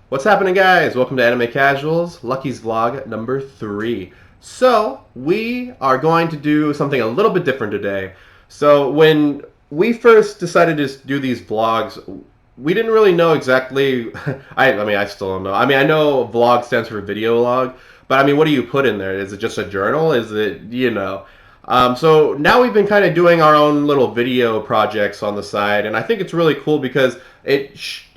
What's happening, guys? Welcome to Anime Casuals, Lucky's vlog number 3. So, we are going to do something a little bit different today. So, when we first decided to do these vlogs, we didn't really know exactly. I still don't know. I know vlog stands for video log, but what do you put in there? Is it just a journal? Is it? So now we've been kind of doing our own little video projects on the side, and I think it's really cool because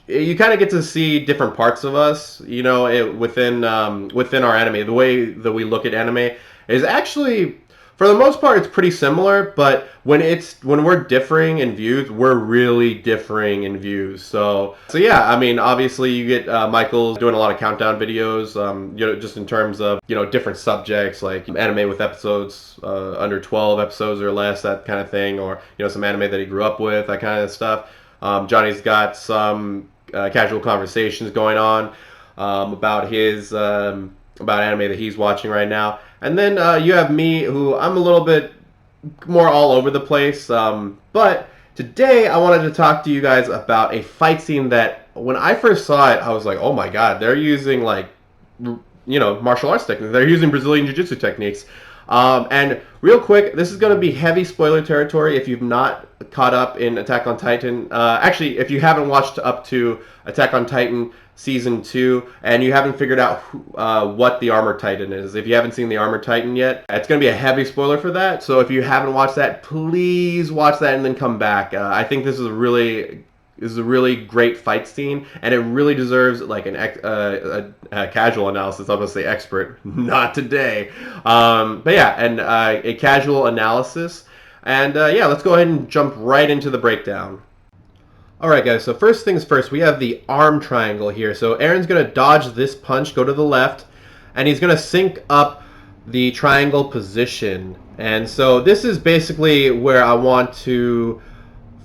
you kind of get to see different parts of us, within our anime. The way that we look at anime is actually, for the most part, it's pretty similar. But when we're differing in views, we're really differing in views. So yeah, obviously you get Michael's doing a lot of countdown videos, just in terms of different subjects like anime with episodes under 12 episodes or less, that kind of thing, or some anime that he grew up with, that kind of stuff. Johnny's got some casual conversations going on about his about anime that he's watching right now. And then you have me, who I'm a little bit more all over the place. But today I wanted to talk to you guys about a fight scene that when I first saw it, I was like, oh my god, they're using martial arts techniques. They're using Brazilian Jiu-Jitsu techniques. And real quick, this is going to be heavy spoiler territory if you've not caught up in Attack on Titan. Actually, if you haven't watched up to Attack on Titan Season 2 and you haven't figured out what the Armor Titan is, if you haven't seen the Armor Titan yet, it's going to be a heavy spoiler for that. So if you haven't watched that, please watch that and then come back. I think this is a really great fight scene, and it really deserves like a casual analysis. I'm gonna say expert, not today, but yeah, and a casual analysis. And yeah, let's go ahead and jump right into the breakdown. Alright guys, so first things first, we have the arm triangle here. So Aaron's going to dodge this punch, go to the left, and he's going to sync up the triangle position. And so this is basically where I want to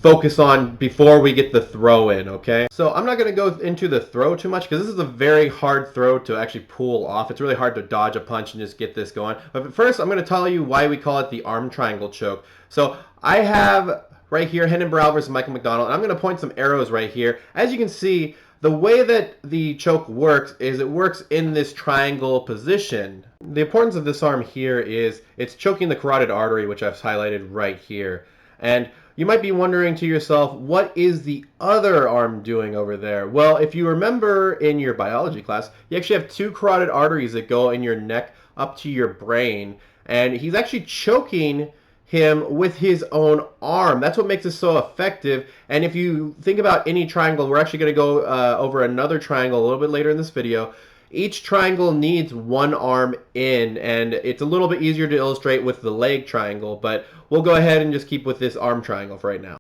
focus on before we get the throw in, okay? So I'm not going to go into the throw too much because this is a very hard throw to actually pull off. It's really hard to dodge a punch and just get this going. But first, I'm going to tell you why we call it the arm triangle choke. So I have right here Hendon Brow versus Michael McDonald, and I'm going to point some arrows right here. As you can see, the way that the choke works is it works in this triangle position. The importance of this arm here is it's choking the carotid artery, which I've highlighted right here. And you might be wondering to yourself, what is the other arm doing over there? Well, if you remember in your biology class, you actually have two carotid arteries that go in your neck up to your brain, and he's actually choking him with his own arm. That's what makes this so effective. And if you think about any triangle, we're actually going to go over another triangle a little bit later in this video. Each triangle needs one arm in, and it's a little bit easier to illustrate with the leg triangle, but we'll go ahead and just keep with this arm triangle for right now.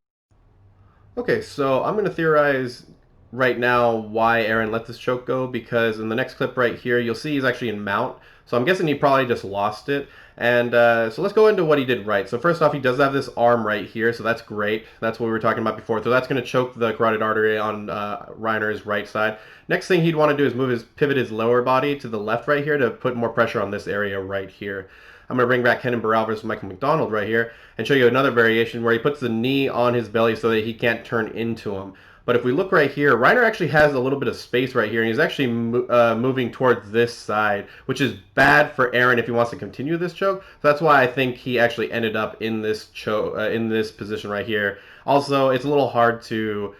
Okay, so I'm going to theorize right now why Aaron let this choke go, because in the next clip right here, you'll see he's actually in mount. So I'm guessing he probably just lost it. And so let's go into what he did right. So first off, he does have this arm right here, so that's great. That's what we were talking about before. So that's going to choke the carotid artery on Reiner's right side. Next thing he'd want to do is pivot his lower body to the left right here to put more pressure on this area right here. I'm going to bring back Hendon Brow versus Michael McDonald right here and show you another variation where he puts the knee on his belly so that he can't turn into him. But if we look right here, Reiner actually has a little bit of space right here, and he's actually moving towards this side, which is bad for Aaron if he wants to continue this choke. So that's why I think he actually ended up in this in this position right here. Also, it's a little hard to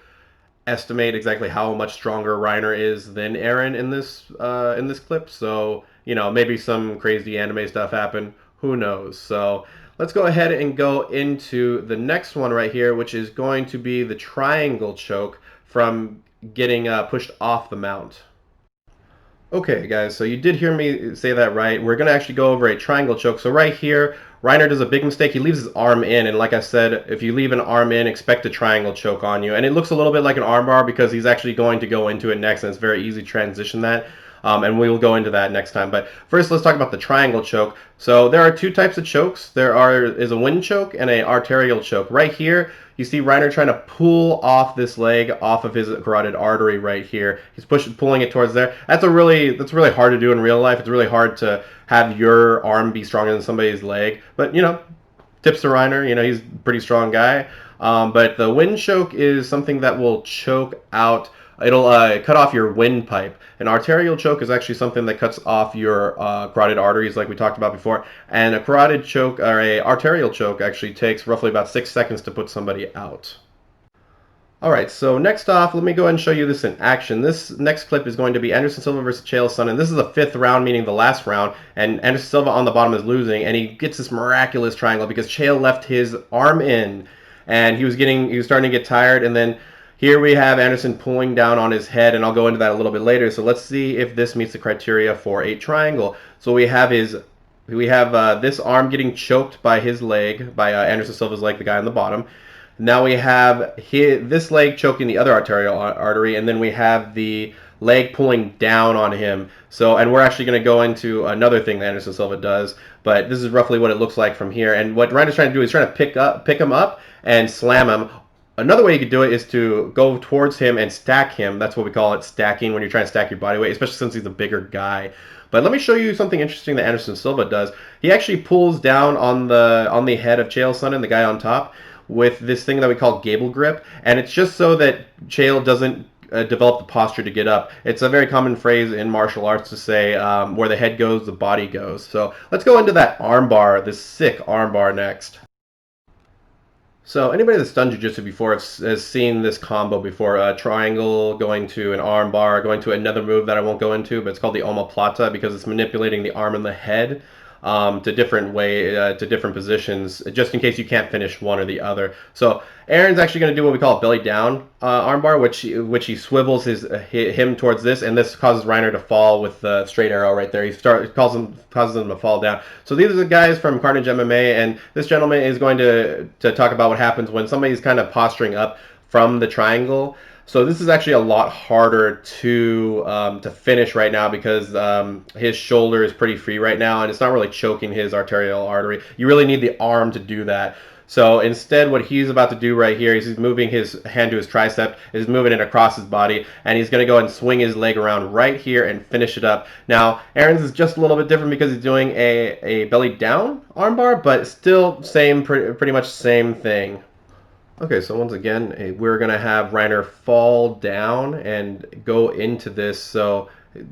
estimate exactly how much stronger Reiner is than Aaron in this clip. So maybe some crazy anime stuff happened. Who knows? So let's go ahead and go into the next one right here, which is going to be the triangle choke from getting pushed off the mount. Okay, guys, so you did hear me say that right. We're going to actually go over a triangle choke. So right here, Reiner does a big mistake. He leaves his arm in, and like I said, if you leave an arm in, expect a triangle choke on you. And it looks a little bit like an armbar because he's actually going to go into it next, and it's very easy to transition that. And we will go into that next time. But first, let's talk about the triangle choke. So there are two types of chokes. There is a wind choke and an arterial choke. Right here, you see Reiner trying to pull off this leg off of his carotid artery right here. He's pulling it towards there. That's really hard to do in real life. It's really hard to have your arm be stronger than somebody's leg. But tips to Reiner. He's a pretty strong guy. But the wind choke is something that will choke out It'll cut off your windpipe. An arterial choke is actually something that cuts off your carotid arteries, like we talked about before. And a carotid choke or a arterial choke actually takes roughly about 6 seconds to put somebody out. All right, so next off, let me go ahead and show you this in action. This next clip is going to be Anderson Silva versus Chael Sonnen. This is the fifth round, meaning the last round, and Anderson Silva on the bottom is losing, and he gets this miraculous triangle because Chael left his arm in, and he was starting to get tired, and then here we have Anderson pulling down on his head, and I'll go into that a little bit later. So let's see if this meets the criteria for a triangle. So we have this arm getting choked by his leg, by Anderson Silva's leg, the guy on the bottom. Now we have this leg choking the other arterial artery, and then we have the leg pulling down on him. So, and we're actually going to go into another thing that Anderson Silva does, but this is roughly what it looks like from here. And what Ryan is trying to do is trying to pick him up and slam him. Another way you could do it is to go towards him and stack him. That's what we call it, stacking, when you're trying to stack your body weight, especially since he's a bigger guy. But let me show you something interesting that Anderson Silva does. He actually pulls down on the head of Chael Sonnen, the guy on top, with this thing that we call gable grip, and it's just so that Chael doesn't develop the posture to get up. It's a very common phrase in martial arts to say where the head goes, the body goes. So let's go into that armbar, this sick armbar next. So anybody that's done jiu-jitsu before has seen this combo before: a triangle going to an arm bar, going to another move that I won't go into, but it's called the omoplata because it's manipulating the arm and the head to different positions, just in case you can't finish one or the other. So Aaron's actually going to do what we call a belly down armbar, which he swivels him towards this, and this causes Reiner to fall with the straight arrow right there. Causes him to fall down. So these are the guys from Carnage MMA, and this gentleman is going to talk about what happens when somebody's kind of posturing up from the triangle. So this is actually a lot harder to finish right now because his shoulder is pretty free right now, and it's not really choking his arterial artery. You really need the arm to do that. So instead, what he's about to do right here is he's moving his hand to his tricep, is moving it across his body, and he's going to go and swing his leg around right here and finish it up. Now, Aaron's is just a little bit different because he's doing a belly down armbar, but still pretty much same thing. Okay, so once again, we're going to have Reiner fall down and go into this. So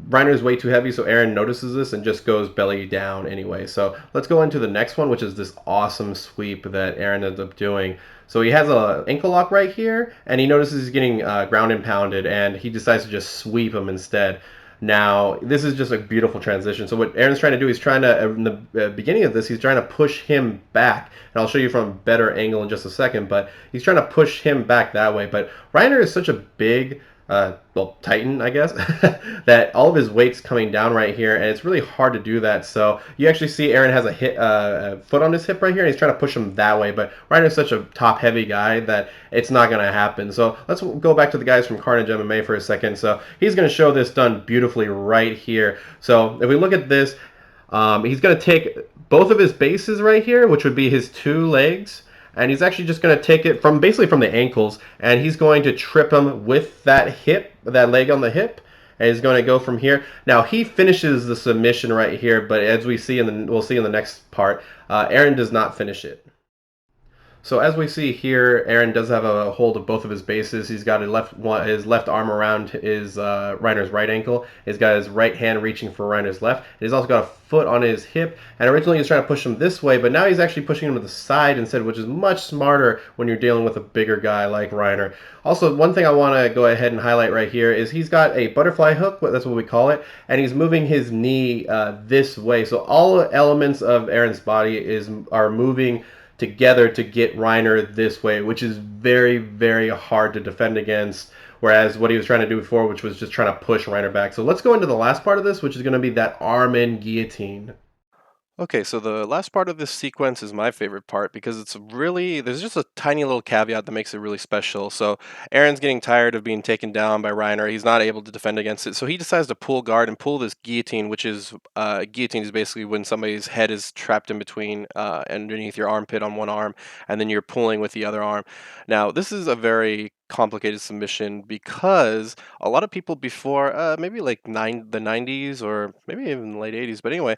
Reiner is way too heavy, so Aaron notices this and just goes belly down anyway. So let's go into the next one, which is this awesome sweep that Aaron ends up doing. So he has an ankle lock right here, and he notices he's getting ground and pounded, and he decides to just sweep him instead. Now, this is just a beautiful transition. So what Aaron's trying to do, he's trying to, in the beginning of this, he's trying to push him back. And I'll show you from a better angle in just a second, but he's trying to push him back that way. But Reiner is such a big, Titan, I guess, that all of his weight's coming down right here, and it's really hard to do that. So you actually see Aaron has a foot on his hip right here, and he's trying to push him that way. But Reiner's such a top-heavy guy that it's not going to happen. So let's go back to the guys from Carnage MMA for a second. So he's going to show this done beautifully right here. So if we look at this, he's going to take both of his bases right here, which would be his two legs, and he's actually just going to take it from basically from the ankles, and he's going to trip him with that leg on the hip, and he's going to go from here. Now he finishes the submission right here, but as we'll see in the next part, Aaron does not finish it. So as we see here, Aaron does have a hold of both of his bases. He's got his left arm around his Reiner's right ankle. He's got his right hand reaching for Reiner's left. And he's also got a foot on his hip. And originally he was trying to push him this way, but now he's actually pushing him to the side instead, which is much smarter when you're dealing with a bigger guy like Reiner. Also, one thing I want to go ahead and highlight right here is he's got a butterfly hook, that's what we call it, and he's moving his knee this way. So all elements of Aaron's body are moving together to get Reiner this way, which is very, very hard to defend against. Whereas what he was trying to do before, which was just trying to push Reiner back. So let's go into the last part of this, which is going to be that arm in guillotine. Okay, so the last part of this sequence is my favorite part because there's just a tiny little caveat that makes it really special. So Aaron's getting tired of being taken down by Reiner. He's not able to defend against it. So he decides to pull guard and pull this guillotine, guillotine is basically when somebody's head is trapped in between, underneath your armpit on one arm, and then you're pulling with the other arm. Now, this is a very complicated submission because a lot of people before maybe like the 90s or maybe even the late 80s, but anyway,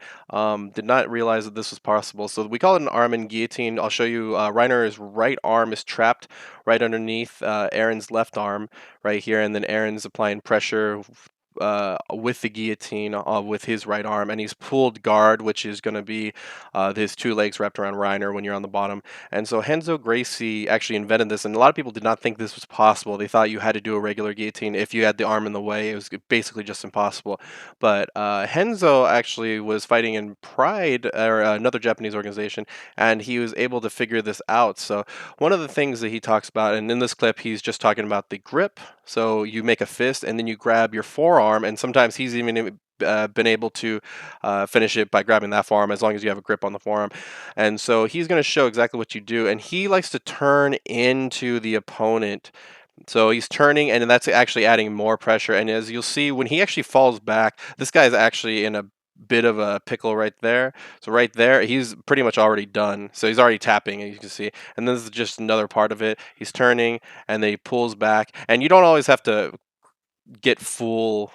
did not realize that this was possible. So we call it an arm in guillotine. I'll show you. Reiner's right arm is trapped right underneath Aaron's left arm right here, and then Aaron's applying pressure with the guillotine with his right arm, and he's pulled guard, which is going to be his two legs wrapped around Reiner when you're on the bottom. And so Henzo Gracie actually invented this, and a lot of people did not think this was possible. They thought you had to do a regular guillotine if you had the arm in the way. It was basically just impossible. But Henzo actually was fighting in Pride, or another Japanese organization, and he was able to figure this out. So one of the things that he talks about, and in this clip, he's just talking about the grip. So you make a fist, and then you grab your forearm, and sometimes he's even been able to finish it by grabbing that forearm as long as you have a grip on the forearm. And so he's going to show exactly what you do, and he likes to turn into the opponent. So he's turning, and that's actually adding more pressure. And as you'll see, when he actually falls back, this guy's actually in a bit of a pickle right there. So right there, he's pretty much already done. So he's already tapping, as you can see. And this is just another part of it. He's turning, and then he pulls back. And you don't always have to get full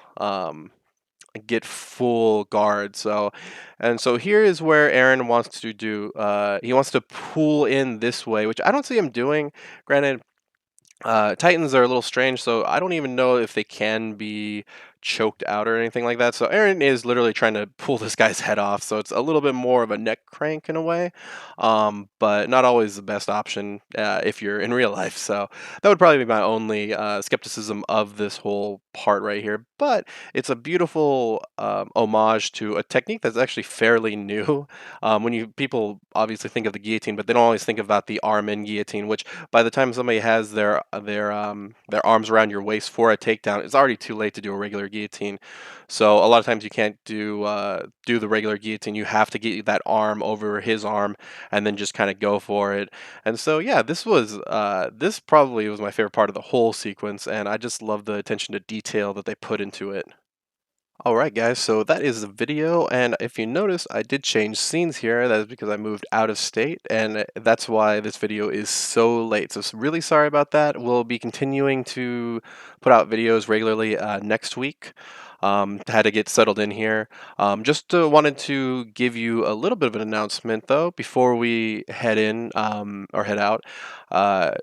guard. So here is where Aaron wants to do. He wants to pull in this way, which I don't see him doing. Granted, Titans are a little strange, so I don't even know if they can be choked out or anything like that. So Aaron is literally trying to pull this guy's head off, so it's a little bit more of a neck crank in a way, but not always the best option if you're in real life. So that would probably be my only skepticism of this whole part right here. But it's a beautiful homage to a technique that's actually fairly new. When people obviously think of the guillotine, but they don't always think about the arm in guillotine, which by the time somebody has their arms around your waist for a takedown, it's already too late to do a regular guillotine. So a lot of times you can't do the regular guillotine. You have to get that arm over his arm and then just kind of go for it. And so yeah, this probably was my favorite part of the whole sequence, and I just love the attention to detail that they put into it. Alright guys, so that is the video, and if you notice, I did change scenes here. That is because I moved out of state, and that's why this video is so late. So really sorry about that. We'll be continuing to put out videos regularly next week. Had to get settled in here. Just wanted to give you a little bit of an announcement though before we head in or head out.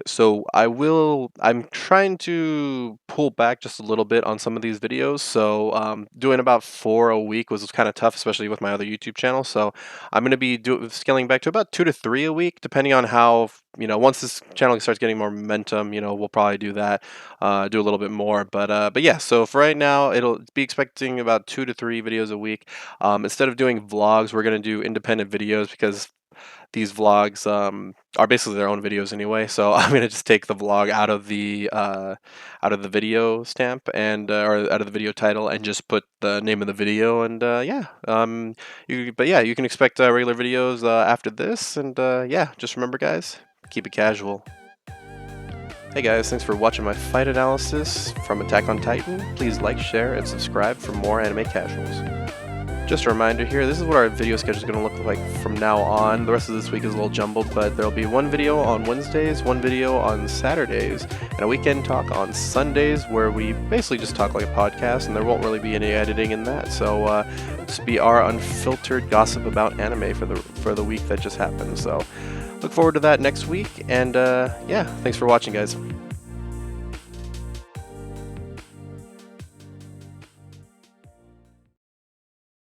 So I'm trying to pull back just a little bit on some of these videos. So doing about 4 a week was kind of tough, especially with my other YouTube channel. So I'm going to be scaling back to about 2 to 3 a week, depending on how, once this channel starts getting more momentum, we'll probably do that, do a little bit more. But yeah, so for right now, it'll be expecting about 2 to 3 videos a week. Instead of doing vlogs, we're going to do independent videos because these vlogs are basically their own videos anyway. So I'm gonna just take the vlog out of the video stamp and or out of the video title and just put the name of the video. And yeah, you can expect regular videos after this. And yeah, just remember, guys, keep it casual. Hey guys, thanks for watching my fight analysis from Attack on Titan. Please like, share, and subscribe for more anime casuals. Just a reminder here, this is what our video schedule is going to look like from now on. The rest of this week is a little jumbled, but there'll be one video on Wednesdays, one video on Saturdays, and a weekend talk on Sundays where we basically just talk like a podcast, and there won't really be any editing in that. So this will be our unfiltered gossip about anime for the week that just happened. So look forward to that next week, and yeah, thanks for watching, guys.